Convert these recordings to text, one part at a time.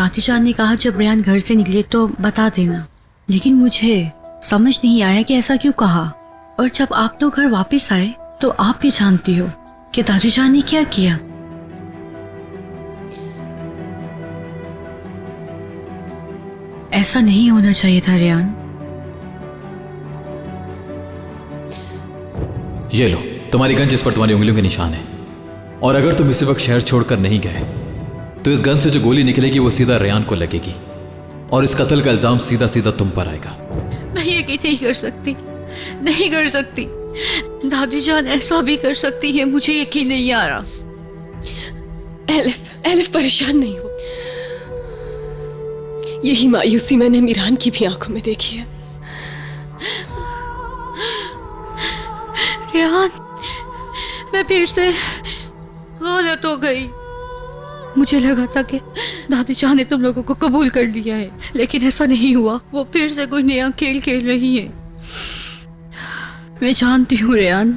दादी जान ने कहा जब रेहान घर से निकले तो बता देना, लेकिन मुझे समझ नहीं आया कि ऐसा क्यों कहा। और जब आप लोग घर वापस आए तो आप भी जानती हो कि दादी जान ने क्या किया। ऐसा नहीं होना चाहिए था रेहान। ये लो तुम्हारी गन जिस पर तुम्हारी उंगलियों के निशान है, और अगर तुम इसी वक्त शहर छोड़कर नहीं गए तो इस गन से जो गोली निकलेगी वो सीधा रेहान को लगेगी और इस कत्ल का इल्जाम सीधा सीधा तुम पर आएगा। मैं ये नहीं कर सकती, नहीं कर सकती। दादी जान ऐसा भी कर सकती है, मुझे यकीन नहीं आ रहा। एलिफ परेशान नहीं हो। यही मायूसी मैंने मीरान की भी आंखों में देखी है। रेहान, मैं फिर से गलत हो गई। मुझे लगा था कि दादी जान ने तुम लोगों को कबूल कर लिया है, लेकिन ऐसा नहीं हुआ। वो फिर से कोई नया खेल खेल रही है। मैं जानती हूँ रेहान,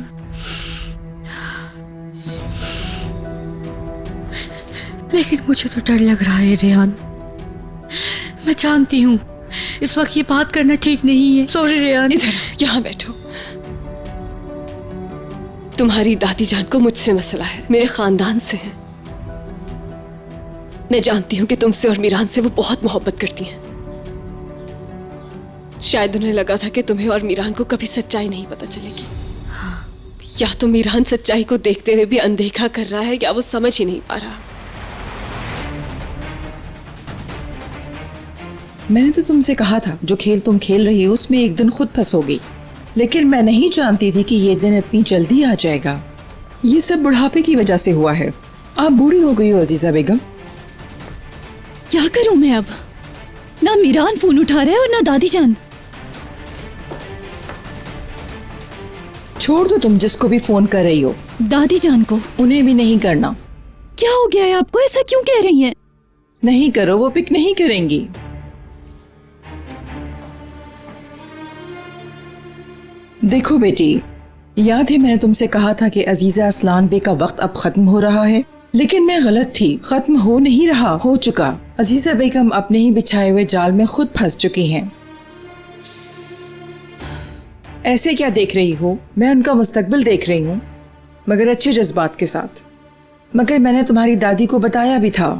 लेकिन मुझे तो डर लग रहा है रेहान। मैं जानती हूँ इस वक्त ये बात करना ठीक नहीं है। सॉरी रेहान। इधर यहाँ बैठो। तुम्हारी दादी जान को मुझसे मसला है, मेरे खानदान से है। मैं जानती हूं कि तुमसे और मीरान से वो बहुत मोहब्बत करती हैं। शायद उन्हें लगा था कि तुम्हें और मीरान को कभी सच्चाई नहीं पता चलेगी। या तो मीरान सच्चाई को देखते हुए भी अनदेखा कर रहा है या वो समझ ही नहीं पा रहा। मैंने तो तुमसे कहा था जो खेल तुम खेल रही हो उसमें एक दिन खुद फंसोगी, लेकिन मैं नहीं जानती थी कि ये दिन इतनी जल्दी आ जाएगा। ये सब बुढ़ापे की वजह से हुआ है। आप बूढ़ी हो गई हो अजीजा बेगम। क्या करूं मैं अब? ना मीरान फोन उठा रहा है और ना दादी जान। छोड़ दो तुम जिसको भी फोन कर रही हो। दादी जान को। उन्हें भी नहीं करना। क्या हो गया है आपको? ऐसा क्यों कह रही हैं? नहीं करो, वो पिक नहीं करेंगी। देखो बेटी, याद है मैंने तुमसे कहा था कि अजीजा असलान बे का वक्त अब खत्म हो रहा है, लेकिन मैं गलत थी। खत्म हो नहीं रहा, हो चुका। अजीजा बेगम अपने ही बिछाए हुए जाल में खुद फंस चुकी हैं। ऐसे क्या देख रही हो? मैं उनका मुस्तकबिल देख रही हूँ, मगर अच्छे जज्बात के साथ। मगर मैंने तुम्हारी दादी को बताया भी था,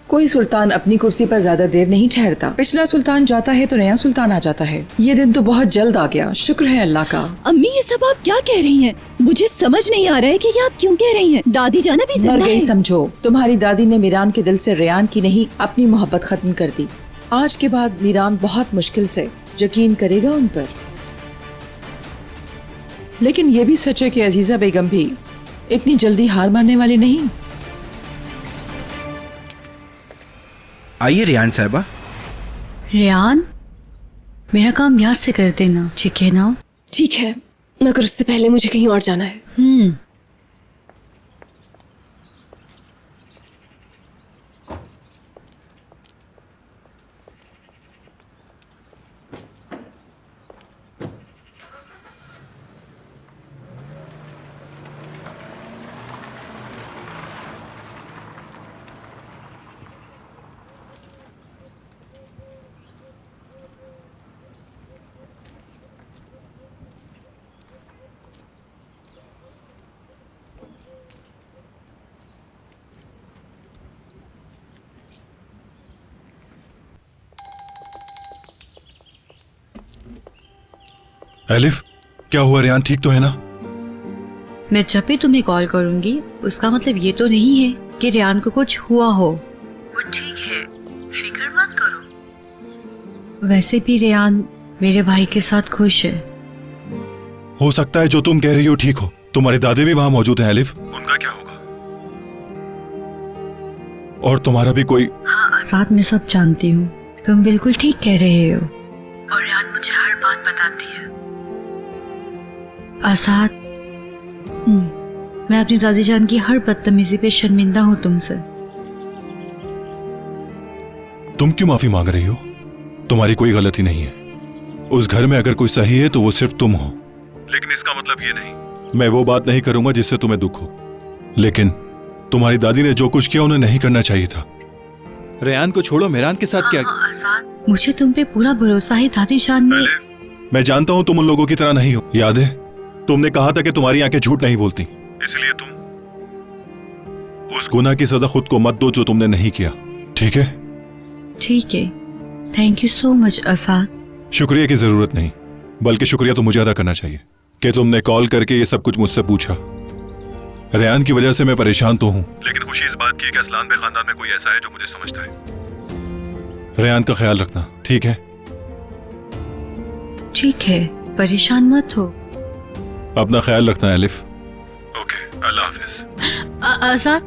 कोई सुल्तान अपनी कुर्सी पर ज्यादा देर नहीं ठहरता। पिछला सुल्तान जाता है तो नया सुल्तान आ जाता है। ये दिन तो बहुत जल्द आ गया, शुक्र है अल्लाह का। अम्मी, ये सब आप क्या कह रही हैं? मुझे समझ नहीं आ रहा है कि ये आप क्यों कह रही हैं। दादी जान अभी जिंदा मर गई है। समझो। तुम्हारी दादी ने मीरान के दिल से रेहान की नहीं अपनी मोहब्बत खत्म कर दी। आज के बाद मीरान बहुत मुश्किल से यकीन करेगा उन पर। लेकिन ये भी सच है कि अजीजा बेगम भी इतनी जल्दी हार मानने वाली नहीं। आइए रेहान साहिबा। रेहान, मेरा काम याद से कर देना, ठीक है ना? ठीक है, मगर उससे पहले मुझे कहीं और जाना है। एलिफ, क्या हुआ? रेहान ठीक तो है ना? मैं जब भी तुम्हें कॉल करूंगी उसका मतलब ये तो नहीं है कि रेहान को कुछ हुआ हो। वो ठीक है, फिक्र मत करो। वैसे भी रेहान मेरे भाई के साथ खुश है। हो सकता है जो तुम कह रही हो ठीक हो। तुम्हारे दादी भी वहां मौजूद हैं एलिफ, उनका क्या होगा? और तुम्हारा भी कोई? हाँ, साथ में सब जानती हूँ। तुम बिल्कुल ठीक कह रहे हो। और रेहान मुझे हर बात बताती है। आसाद, मैं अपनी दादी जान की हर बदतमीजी पे शर्मिंदा हूँ तुमसे। तुम क्यों माफी मांग रही हो? तुम्हारी कोई गलती नहीं है। उस घर में अगर कोई सही है तो वो सिर्फ तुम हो। लेकिन इसका मतलब ये नहीं, मैं वो बात नहीं करूंगा जिससे तुम्हें दुख हो। लेकिन तुम्हारी दादी ने जो कुछ किया उन्हें नहीं करना चाहिए था। रेयान को छोड़ो, मेहरान के साथ क्या? मुझे तुम पे पूरा भरोसा है दादी जान ने। मैं जानता हूँ तुम उन लोगों की तरह नहीं हो। याद है तुमने कहा था कि तुम्हारी आंखें झूठ नहीं बोलती, इसलिए तुम उस गुनाह की सजा खुद को मत दो जो तुमने नहीं किया, ठीक है? ठीक है, thank you so much Asad. शुक्रिया की जरूरत नहीं, बल्कि शुक्रिया तो मुझे अदा करना चाहिए कि तुमने कॉल करके ये सब कुछ मुझसे पूछा। रेयान की वजह से मैं परेशान तो हूं, लेकिन खुशी इस बात की कि असलान बे खानदान में कोई ऐसा है जो मुझे समझता है। रेयान का ख्याल रखना, ठीक है? ठीक है, परेशान मत हो। अपना ख्याल रखना एलिफ। ओके, अल्लाह हाफिज। आजाद,